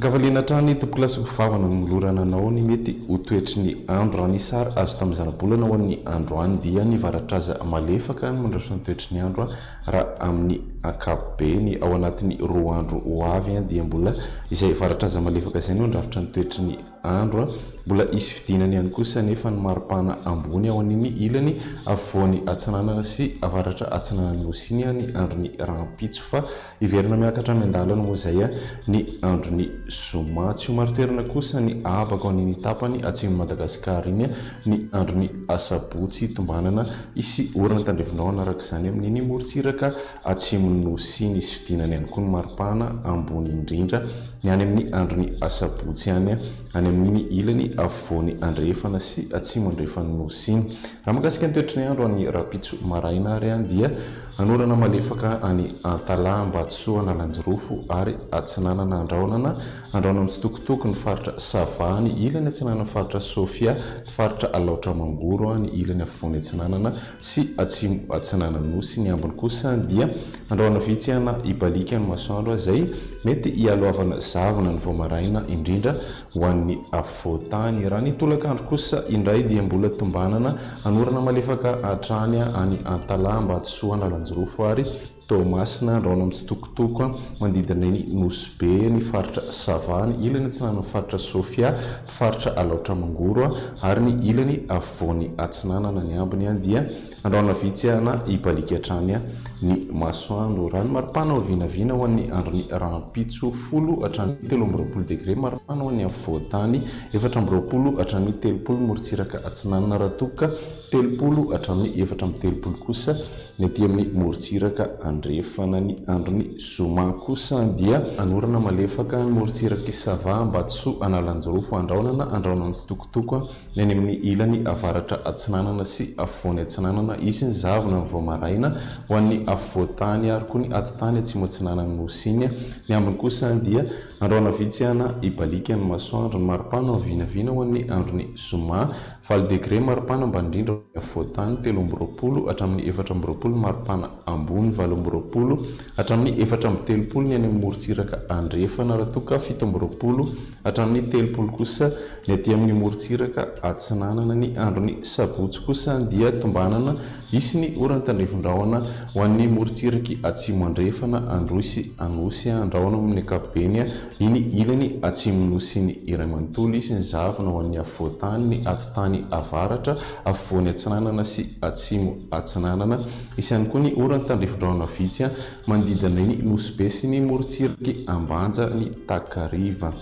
Akavaliana trany tompoko lasoko vavana ny molorana anao ny mety ho toetry ny andro raha ny sary azo tamin'ny zana-bolana ho an'ny andro any dia ny varatraza malefaka ny mandraso ny toetry ny andro raha amin'ny ankapobeny ao anatin'ny roa andro ho avy dia mbola izay varatraza malefaka izay no ndrafitra ny toetry ny andro mbola isy fidinany ihany kosa nefa ny maripana ambony ao an'iny ilany afovoany atsinanana sy avaratra atsinanany nosiny ny androny rahampitso fa iverina miakatra amin'ny andalana moa izay ny androny zoma tsy ho marotoerana kosa ny abaka ao an'iny tapany atsimo Madagasikara iny ny androny asabotsy tombanana isy orana tandrevinao anaraka izany amin'iny morotsiraka atsimon'ny nosiny isy fidinany ihany koa ny maripana ambony indrindra ny any amin'ny androny asabotsy any amin'ny ilany afovoany andrefana sy atsimo andrefany nosiny raha makasika ny toetry ny andro any rapitso maraina ary dia anorana malefaka any Antalaha Ambatsoa Analanjirofo ary atsinanana andraonana mitsitokotoko ny faritra Savany ilany atsinanana faritra Sofia ny faritra Alaotra Mangoro ny ilany afovoany atsinanana sy atsimo atsinanana nosy ny ambiny kosa dia andraona vitsy ana ibalika ny masoandro izay mety hialoavana zavana ny voamaraina indrindra ho an'ny afovoantany raha ny tolakandro kosa indray dia mbola tombanana anorana malefaka hatrany any Antalaha Ambatsoa Analanjirofo ary Tomasina andraona mitsitokotoko mandidina ny Nosbe ny faritra Savany ilany atsinanana faritra Sofia ny faritra Alaotra Mangoro ary ny ilany afovoany atsinanana ny ambiny dia andraona vitsy ana ibalika hatrany ny masoandro raha ny maripana ho vinavina ho an'ny androny rahampitso 10 hatrany 13 degré maripana ho an'ny afovoantany 14 hatrany 30 morotsiraka atsinanana raha toka 30 hatrany 430 kosa ny aty amin'ny morotsiraka andrefana ny androny zoma kosa dia anorana malefaka ny morotsiraka Sava Ambatsoa Analanjirofo andraona mitsitokotoko ny any amin'ny ilany avaratra atsinanana sy afovoany atsinanana isy ny zavona ny voamaraina ho an'ny afovoantany ary koa ny atitany atsimo atsinanana nosiny ny ambiny kosa dia andraona vitsy ana ibalika ny masoandro ny maripana vinavina ho an'ny androny zoma 4 degré maripana ambany indrindra afovoantany 13 hatramin'ny 14 maripana ambony 20 hatramin'ny 430 ny any amin'ny morotsiraka andrefana raha toka 17 hatramin'ny 30 kosa ny aty amin'ny morotsiraka atsinanana ny androny sabotsy kosa dia tombanana isy ny orana tandrevin-drahona ho an'ny morotsiraky atsimo andrefana androsy anosy andraona amin'ny ankapobeny iny ilany atsimo nosiny iray manontolo isy ny zavona ho an'ny afovoantany ny atitany avaratra afovoany atsinanana sy atsimo atsinanana isy ihany koa ny orana tandrevin-drahona vitsy mandidina ny Nosbe sy ny morotsiraky Ambanja ny Takariva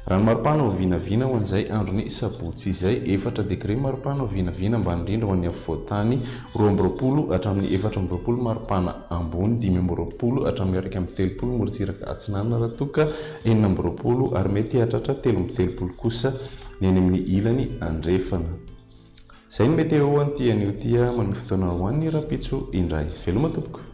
raha ny maripana ho vinavina ho an'izay androny sabotsy izay 4 degré maripana ho vinavina ambany indrindra ho an'ny afovoantany 20 hatramin'ny 4 maripana ambony 5 hatramin'ny 1 morotsiraka atsinanana raha toka 9 ary mety hatratra 13 kosa ny any amin'ny ilany andrefana izay ny mety eo an'ity an'io tia manome fotoana ho an'ny rapitso indray veloma tompoko.